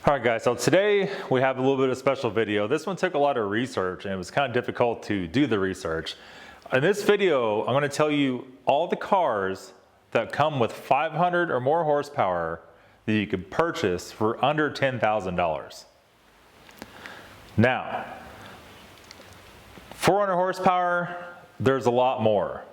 All right guys, so today we have a little bit of a special video. This one took a lot of research and it was kind of difficult to do the research. In this video, I'm going to tell you all the cars that come with 500 or more horsepower that you can purchase for under $10,000. Now, 400 horsepower, there's a lot more.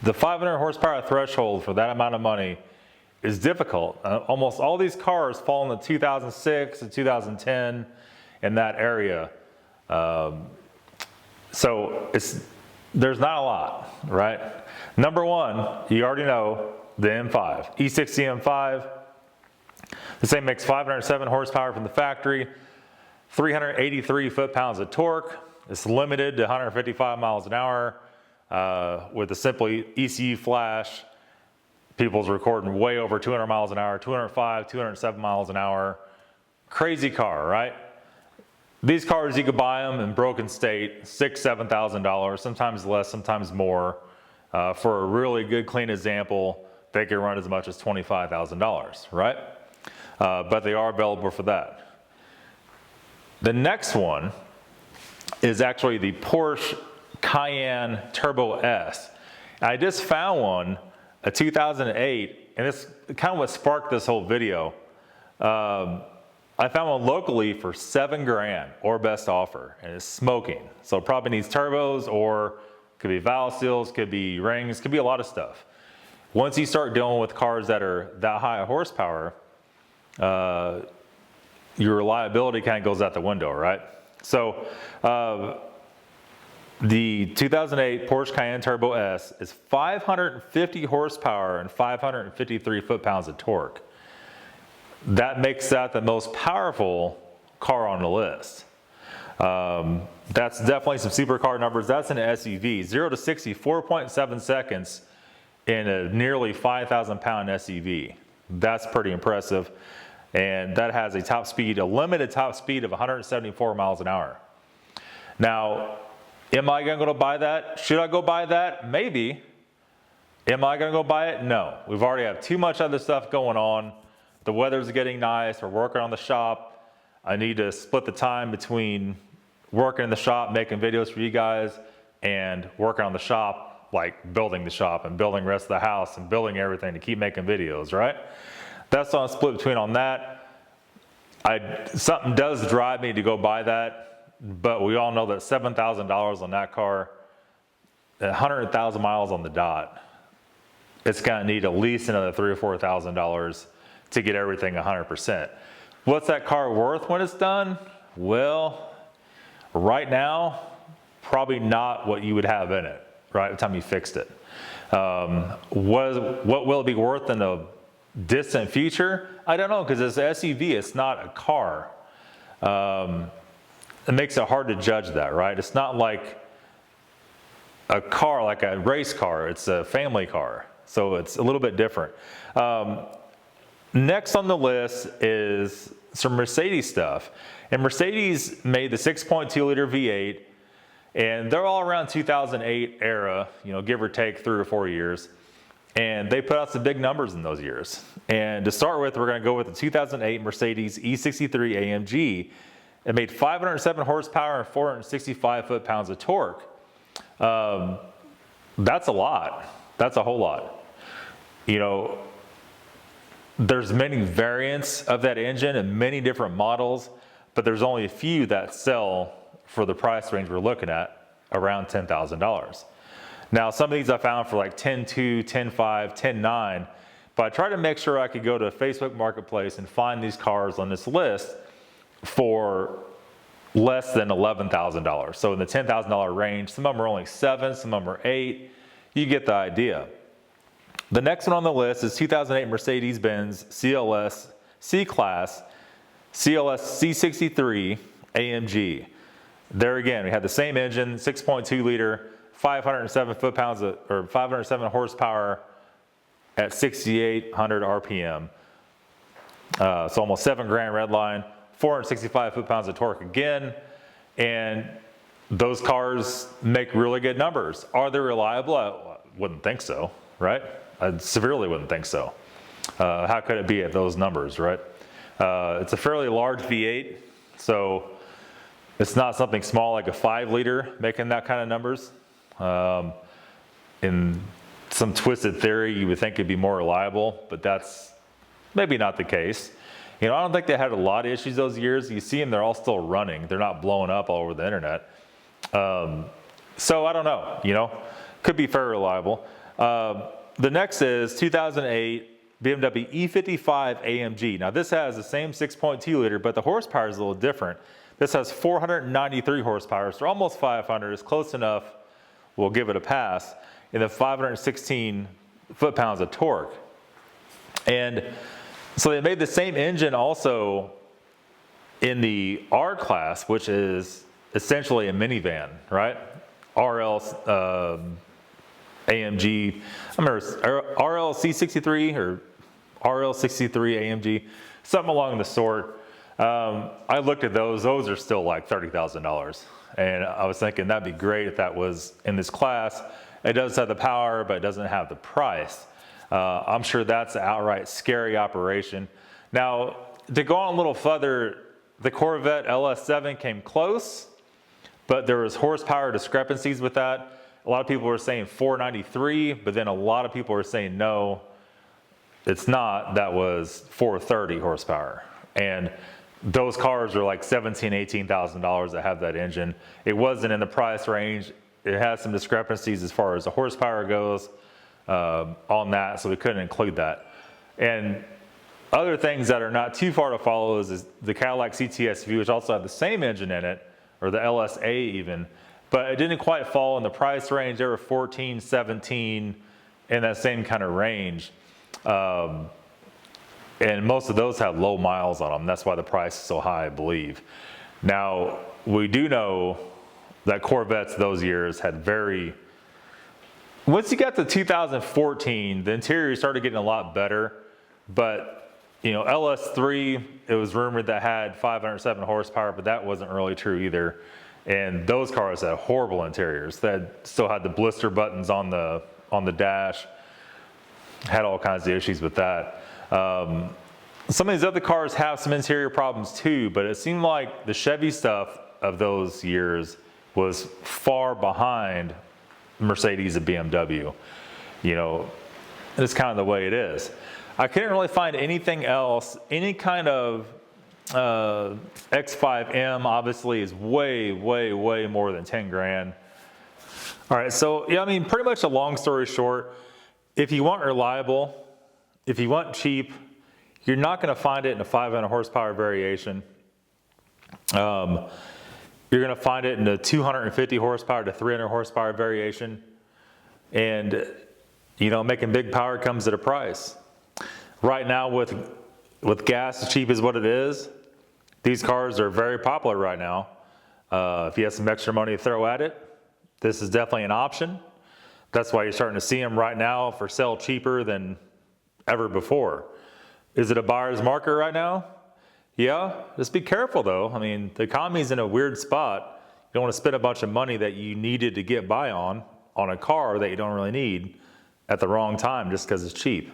The 500 horsepower threshold for that amount of money is difficult. Almost all these cars fall in the 2006 and 2010 in that area. So there's not a lot, right? Number one, you already know, the M5, E60 M5. This thing makes 507 horsepower from the factory, 383 foot-pounds of torque. It's limited to 155 miles an hour with a simple ECU flash. People's recording way over 200 miles an hour, 205, 207 miles an hour. Crazy car, right? These cars, you could buy them in broken state, $6,000, $7,000, sometimes less, sometimes more. For a really good, clean example, they can run as much as $25,000, right? But they are available for that. The next one is actually the Porsche Cayenne Turbo S. I just found one, a 2008, and this kind of what sparked this whole video. I found one locally for $7 grand or best offer, and it's smoking. So it probably needs turbos, or could be valve seals, could be rings, could be a lot of stuff. Once you start dealing with cars that are that high of horsepower, your reliability kind of goes out the window, right? So the 2008 Porsche Cayenne Turbo S is 550 horsepower and 553 foot-pounds of torque. That makes that the most powerful car on the list. That's definitely some supercar numbers. That's an SUV. 0 to 60, 4.7 seconds in a nearly 5,000-pound SUV. That's pretty impressive. And that has a top speed, a limited top speed of 174 miles an hour. Now, am I going to go buy that? Should I go buy that? Maybe. Am I going to go buy it? No. We've already have too much other stuff going on. The weather's getting nice. We're working on the shop. I need to split the time between working in the shop, making videos for you guys, and working on the shop, like building the shop and building the rest of the house and building everything to keep making videos, right? That's on split between on that. Something does drive me to go buy that, but we all know that $7,000 on that car, 100,000 miles on the dot, it's gonna need at least another $3,000 or $4,000 to get everything 100%. What's that car worth when it's done? Well, right now, probably not what you would have in it, right, by the time you fixed it. What will it be worth in a distant future? I don't know, because it's an SUV, it's not a car. It makes it hard to judge that, right? It's not like a car, like a race car, it's a family car. So it's a little bit different. Next on the list is some Mercedes stuff. And Mercedes made the 6.2 liter V8, and they're all around 2008 era, you know, give or take 3 or 4 years. And they put out some big numbers in those years. And to start with, we're going to go with the 2008 Mercedes E63 AMG. It made 507 horsepower and 465 foot-pounds of torque. That's a lot. That's a whole lot. You know, there's many variants of that engine and many different models, but there's only a few that sell for the price range we're looking at, around $10,000. Now, some of these I found for like $10,200, $10,500, $10,900, but I tried to make sure I could go to Facebook Marketplace and find these cars on this list for less than $11,000. So in the $10,000 range, some of them are only 7, some of them are 8. You get the idea. The next one on the list is 2008 Mercedes-Benz CLS C-Class CLS C63 AMG. There again, we had the same engine, 6.2 liter, 507 foot-pounds or 507 horsepower at 6,800 RPM. So almost $7 grand red line, 465 foot-pounds of torque again, and those cars make really good numbers. Are they reliable? I wouldn't think so, right? I severely wouldn't think so. How could it be at those numbers, right? It's a fairly large V8, so it's not something small like a 5-liter making that kind of numbers. In some twisted theory, you would think it'd be more reliable, but that's maybe not the case. You know, I don't think they had a lot of issues those years. You see them, they're all still running. They're not blowing up all over the internet. So I don't know, you know, could be very reliable. The next is 2008 BMW E55 AMG. Now this has the same 6.2 liter, but the horsepower is a little different. This has 493 horsepower, so almost 500. It's close enough. We'll give it a pass. And then 516 foot-pounds of torque. And so they made the same engine also in the R class, which is essentially a minivan, right? RL AMG, I remember RLC63 or RL63 AMG, something along the sort. I looked at those are still like $30,000. And I was thinking that'd be great if that was in this class. It does have the power, but it doesn't have the price. I'm sure that's an outright scary operation. Now, to go on a little further, the Corvette LS7 came close, but there was horsepower discrepancies with that. A lot of people were saying 493, but then a lot of people were saying no, it's not. That was 430 horsepower. And those cars are like $17,000, $18,000 that have that engine. It wasn't in the price range. It has some discrepancies as far as the horsepower goes on that, so we couldn't include that. And other things that are not too far to follow is the Cadillac CT-SUV, which also had the same engine in it, or the LSA even, but it didn't quite fall in the price range. They were 14, 17, in that same kind of range. And most of those have low miles on them. That's why the price is so high, I believe. Now, we do know that Corvettes those years had once you got to 2014, the interior started getting a lot better, but you know, LS3, it was rumored that had 507 horsepower, but that wasn't really true either. And those cars had horrible interiors. They still had the blister buttons on the dash, had all kinds of issues with that. Some of these other cars have some interior problems too, but it seemed like the Chevy stuff of those years was far behind Mercedes and BMW. You know, it's kind of the way it is. I couldn't really find anything else. Any kind of X5M obviously is way, way, way more than 10 grand. All right, so yeah, I mean, pretty much a long story short, if you want reliable, if you want cheap, you're not gonna find it in a 500 horsepower variation. You're gonna find it in the 250 horsepower to 300 horsepower variation. And you know, making big power comes at a price. Right now with gas as cheap as what it is, these cars are very popular right now. If you have some extra money to throw at it, this is definitely an option. That's why you're starting to see them right now for sale cheaper than ever before. Is it a buyer's market right now? Yeah, just be careful though. I mean, the economy's in a weird spot. You don't want to spend a bunch of money that you needed to get by on a car that you don't really need at the wrong time just because it's cheap.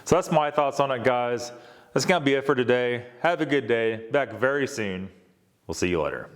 So that's my thoughts on it, guys. That's gonna be it for today. Have a good day. Back very soon. We'll see you later.